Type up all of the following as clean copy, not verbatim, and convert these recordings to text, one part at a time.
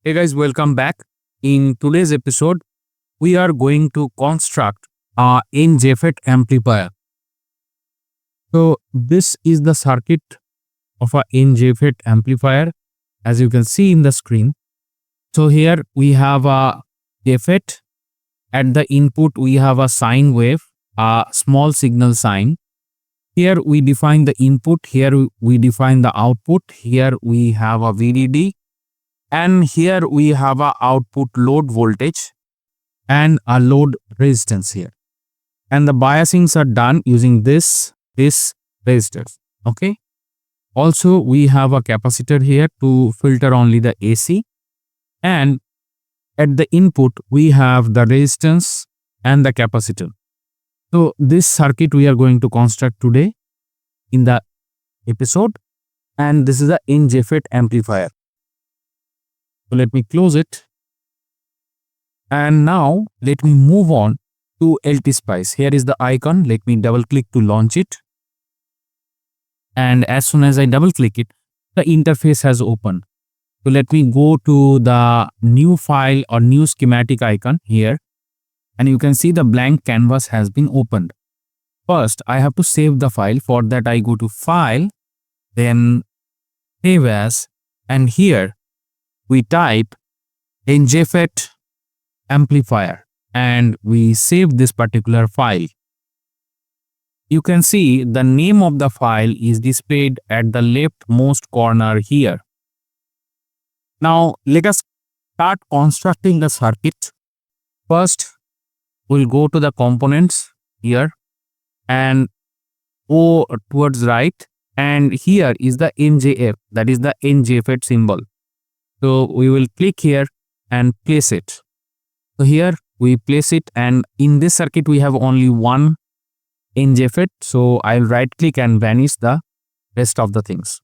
Hey guys, welcome back. In today's episode, we are going to construct a N-JFET amplifier. So this is the circuit of a N-JFET amplifier, as you can see in the screen. So here we have a JFET. At the input, we have a sine wave, a small signal sine. Here we define the input, here we define the output, here we have a VDD. And here we have a output load voltage and a load resistance here. And the biasings are done using this resistors. Okay. Also, we have a capacitor here to filter only the AC. And at the input, we have the resistance and the capacitor. So this circuit we are going to construct today in the episode. And this is the N-JFET amplifier. So let me close it. And now let me move on to LT-Spice. Here is the icon. Let me double click to launch it. And as soon as I double click it, the interface has opened. So let me go to the new file or new schematic icon here. And you can see the blank canvas has been opened. First, I have to save the file. For that, I go to File, then Save As, and here we type N-JFET amplifier and we save this particular file. You can see the name of the file is displayed at the leftmost corner here. Now let us start constructing the circuit. First, we'll go to the components here and go towards right, and here is the NJF, that is the N-JFET symbol. So we will click here and place it. So here we place it, and in this circuit we have only one N-JFET. So I'll right click and vanish the rest of the things.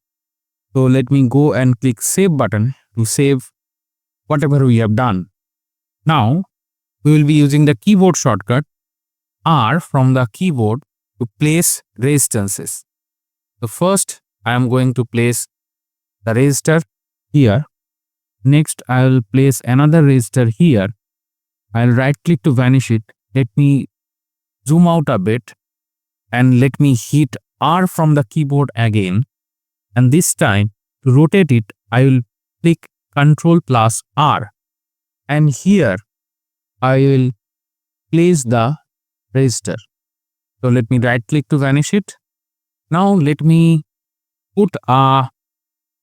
So let me go and click Save button to save whatever we have done. Now we will be using the keyboard shortcut R from the keyboard to place resistances. So first I am going to place the resistor here. Next, I will place another resistor here. I'll right click to vanish it. Let me zoom out a bit and let me hit R from the keyboard again. And this time, to rotate it, I will click Ctrl plus R. And here, I will place the resistor. So let me right click to vanish it. Now let me put a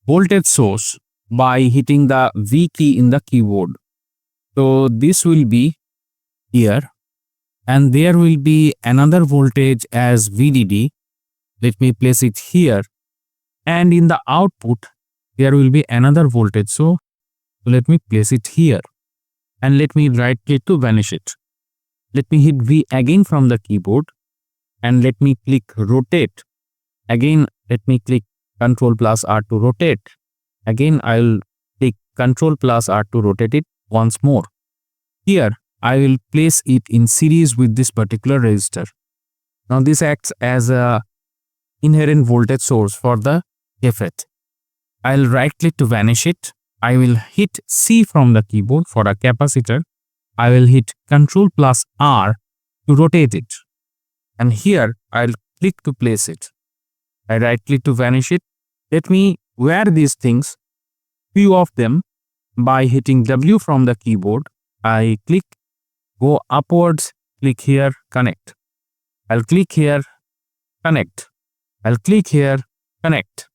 voltage source by hitting the V key in the keyboard. So this will be here, and there will be another voltage as VDD. Let me place it here, and in the output there will be another voltage. So let me place it here, and let me right click to vanish it. Let me hit V again from the keyboard, and let me click rotate. Again, let me click Ctrl plus R to rotate. Again, I will click Ctrl plus R to rotate it once more. Here, I will place it in series with this particular resistor. Now, this acts as a inherent voltage source for the JFET. I will right click to vanish it. I will hit C from the keyboard for a capacitor. I will hit Ctrl plus R to rotate it. And here, I will click to place it. I right click to vanish it. Let me wear these things, few of them, by hitting W from the keyboard. I click, go upwards, click here, connect. I'll click here, connect. I'll click here, connect.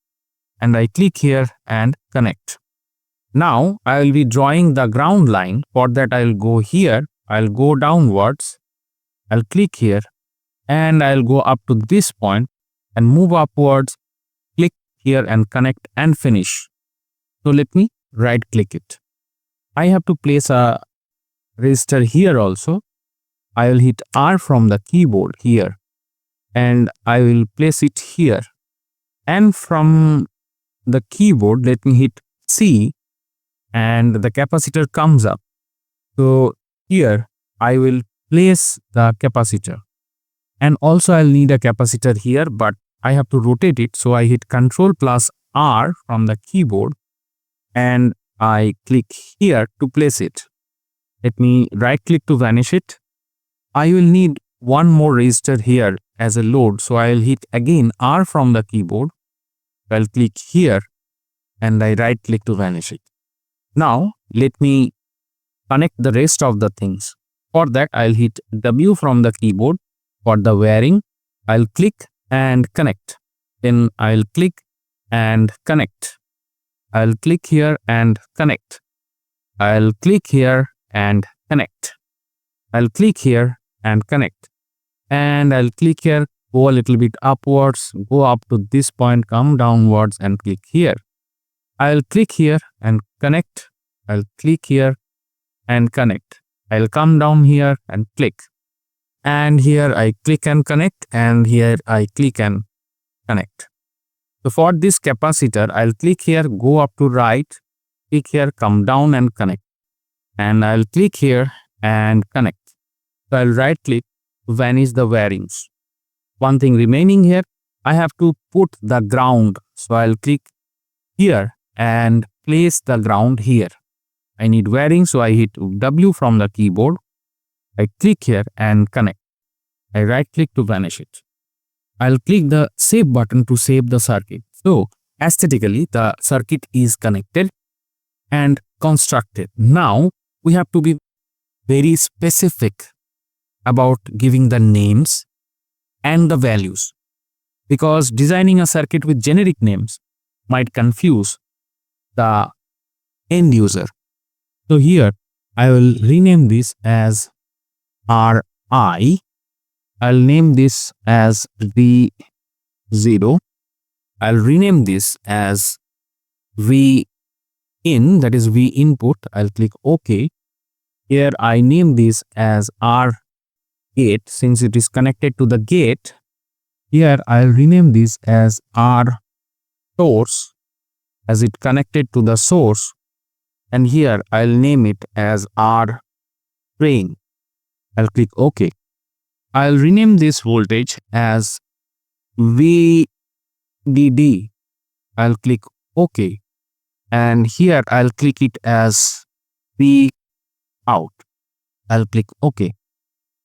And I click here and connect. Now I will be drawing the ground line. For that I will go here, I'll go downwards, I'll click here, and I'll go up to this point and move upwards, click here and connect and finish. So let me right click it. I have to place a resistor here also. I will hit R from the keyboard here and I will place it here. And from the keyboard, let me hit C and the capacitor comes up. So here I will place the capacitor. And also I'll need a capacitor here, but I have to rotate it. So I hit Ctrl plus R from the keyboard and I click here to place it. Let me right click to vanish it. I will need one more resistor here as a load. So I'll hit again R from the keyboard. I'll click here and I right click to vanish it. Now let me connect the rest of the things. For that I'll hit W from the keyboard. For the wiring, I'll click and connect. Then I'll click and connect. I'll click here and connect. I'll click here and connect. I'll click here and connect. And I'll click here, go a little bit upwards, go up to this point, come downwards and click here. I'll click here and connect. I'll click here and connect. I'll come down here and click. And here I click and connect, and here I click and connect. So for this capacitor, I'll click here, go up to right, click here, come down and connect. And I'll click here and connect. So I'll right click to vanish the wirings. One thing remaining here, I have to put the ground. So I'll click here and place the ground here. I need wiring, so I hit W from the keyboard. I click here and connect. I right click to vanish it. I'll click the save button to save the circuit. So aesthetically the circuit is connected and constructed. Now we have to be very specific about giving the names and the values, because designing a circuit with generic names might confuse the end user. So here I will rename this as RI. I'll name this as V0. I'll rename this as V in, that is V input. I'll click OK. Here I name this as R gate since it is connected to the gate. Here I'll rename this as R source as it connected to the source. And here I'll name it as R drain. I'll click OK. I'll rename this voltage as VDD. I'll click OK. And here I'll click it as V out. I'll click OK.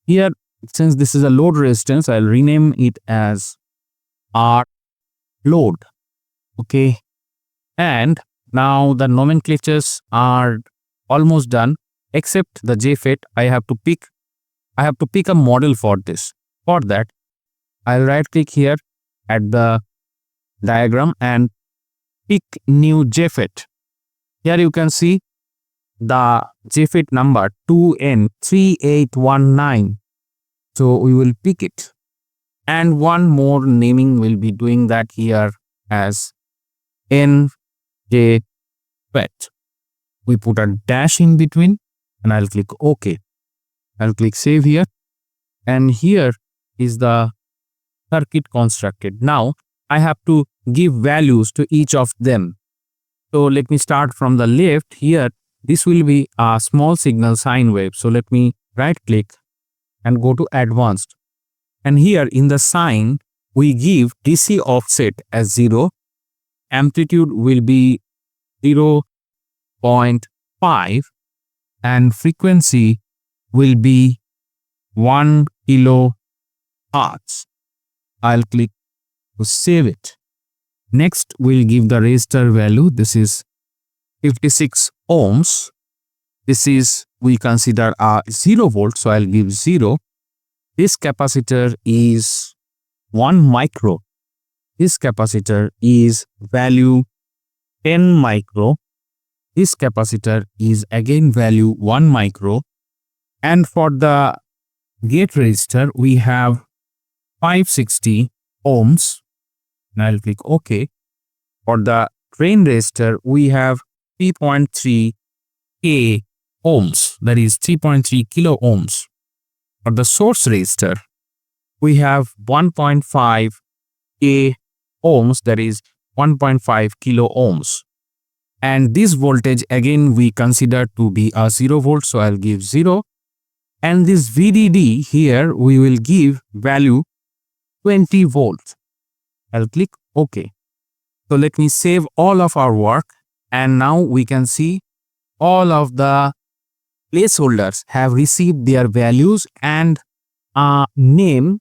Here, since this is a load resistance, I'll rename it as R load. Okay. And now the nomenclatures are almost done, except the JFET. I have to pick a model for this. For that, I'll right click here at the diagram and pick new JFET. Here you can see the JFET number 2N3819. So we will pick it. And one more naming will be doing that here as N-JFET. We put a dash in between and I'll click OK. I'll click save here. And here is the circuit constructed. Now I have to give values to each of them. So let me start from the left. Here this will be a small signal sine wave. So let me right click and go to advanced. And here in the sine we give DC offset as 0. Amplitude will be 0.5 and frequency will be 1 kilohertz. I'll click to save it. Next we'll give the resistor value. This is 56 ohms. This is, we consider a 0 volt, so I'll give 0. This capacitor is 1 micro. This capacitor is value 10 micro. This capacitor is again value 1 micro. And for the gate resistor, we have 560 ohms. And I'll click OK. For the drain resistor, we have 3.3 K ohms, that is 3.3 kilo ohms. For the source resistor, we have 1.5 K ohms, that is 1.5 kilo ohms. And this voltage again we consider to be a 0 volt, so I'll give 0. And this VDD here we will give value 20 volts. I'll click OK. So let me save all of our work, and now we can see all of the placeholders have received their values and a name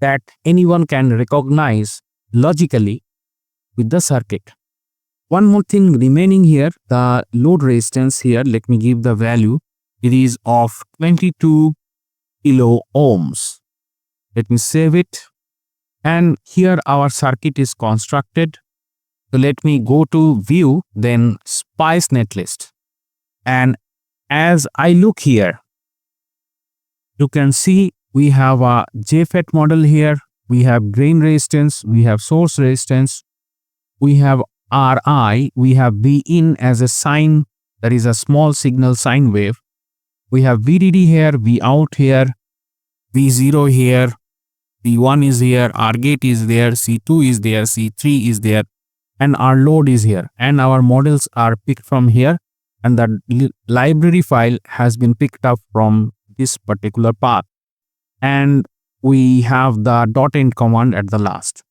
that anyone can recognize logically with the circuit. One more thing remaining here, the load resistance here, let me give the value. It is of 22 kilo ohms. Let me save it. And here our circuit is constructed. So let me go to view, then spice netlist. And as I look here, you can see we have a JFET model here. We have drain resistance, we have source resistance, we have RI, we have V in as a sine, that is a small signal sine wave. We have VDD here, V out here, V0 here, V1 is here, R gate is there, C2 is there, C3 is there, and our load is here. And our models are picked from here, and the library file has been picked up from this particular path. And we have the .end command at the last.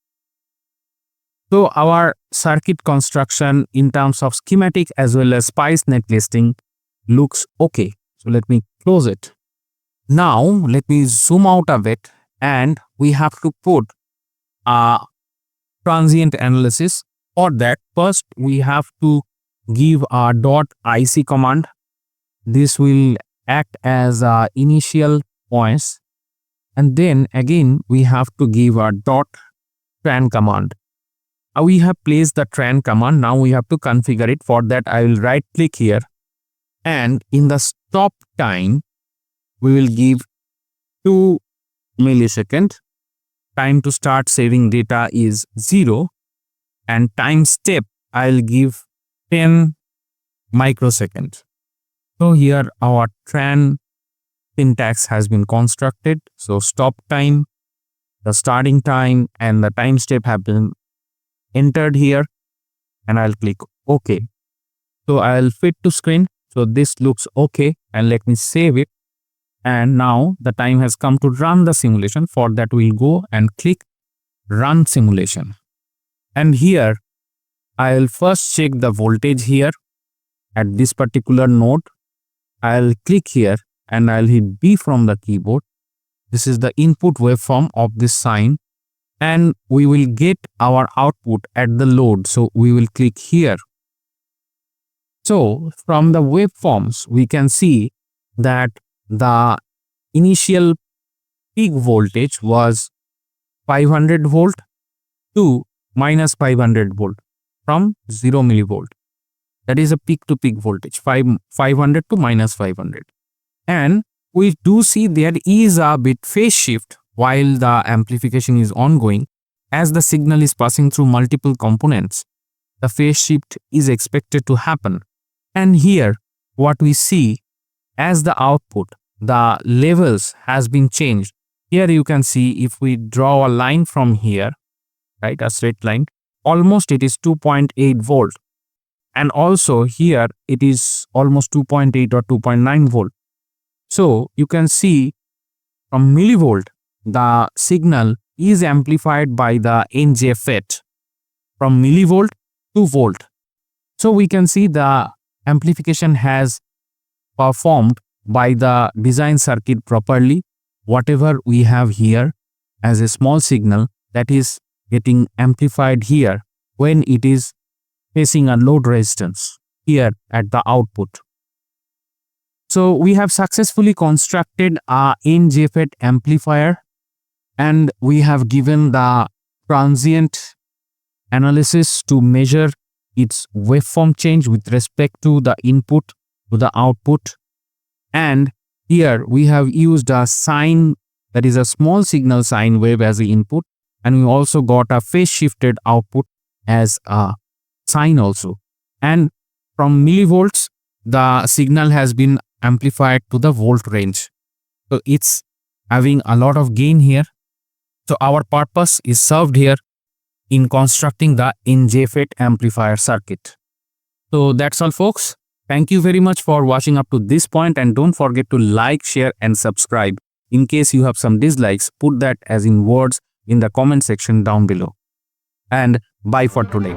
So our circuit construction in terms of schematic as well as spice netlisting looks okay. So let me close it. Now let me zoom out a bit, and we have to put a transient analysis. For that, first we have to give a .ic command. This will act as initial points. And then again, we have to give a .tran command. We have placed the tran command. Now we have to configure it. For that, I will right click here. And in the stop time, we will give 2 milliseconds. Time to start saving data is 0. And time step, I will give 10 microseconds. So here our tran syntax has been constructed. So stop time, the starting time, and the time step have been entered here, and I'll click OK. So I'll fit to screen. So this looks okay, and let me save it. And now the time has come to run the simulation. For that, we'll go and click run simulation. And here I'll first check the voltage here at this particular node. I'll click here and I'll hit B from the keyboard. This is the input waveform of this sine, and we will get our output at the load. So we will click here. So from the waveforms, we can see that the initial peak voltage was 500 volt to minus 500 volt from 0 millivolt. That is a peak to peak voltage, 500 to minus 500. And we do see there is a bit phase shift while the amplification is ongoing. As the signal is passing through multiple components, the phase shift is expected to happen. And here what we see as the output, the levels has been changed. Here you can see if we draw a line from here, right, a straight line, almost it is 2.8 volt. And also here it is almost 2.8 or 2.9 volt. So you can see from millivolt, the signal is amplified by the N-JFET from millivolt to volt. So we can see the amplification has performed by the design circuit properly. Whatever we have here as a small signal, that is getting amplified here when it is facing a load resistance here at the output. So we have successfully constructed a N-JFET amplifier, and we have given the transient analysis to measure its waveform change with respect to the input to the output. And here we have used a sine, that is a small signal sine wave as the input, and we also got a phase shifted output as a sine also. And from millivolts, the signal has been amplified to the volt range. So it's having a lot of gain here. So our purpose is served here in constructing the N-JFET amplifier circuit. So that's all, folks. Thank you very much for watching up to this point, and don't forget to like, share and subscribe. In case you have some dislikes, put that as in words in the comment section down below. And bye for today.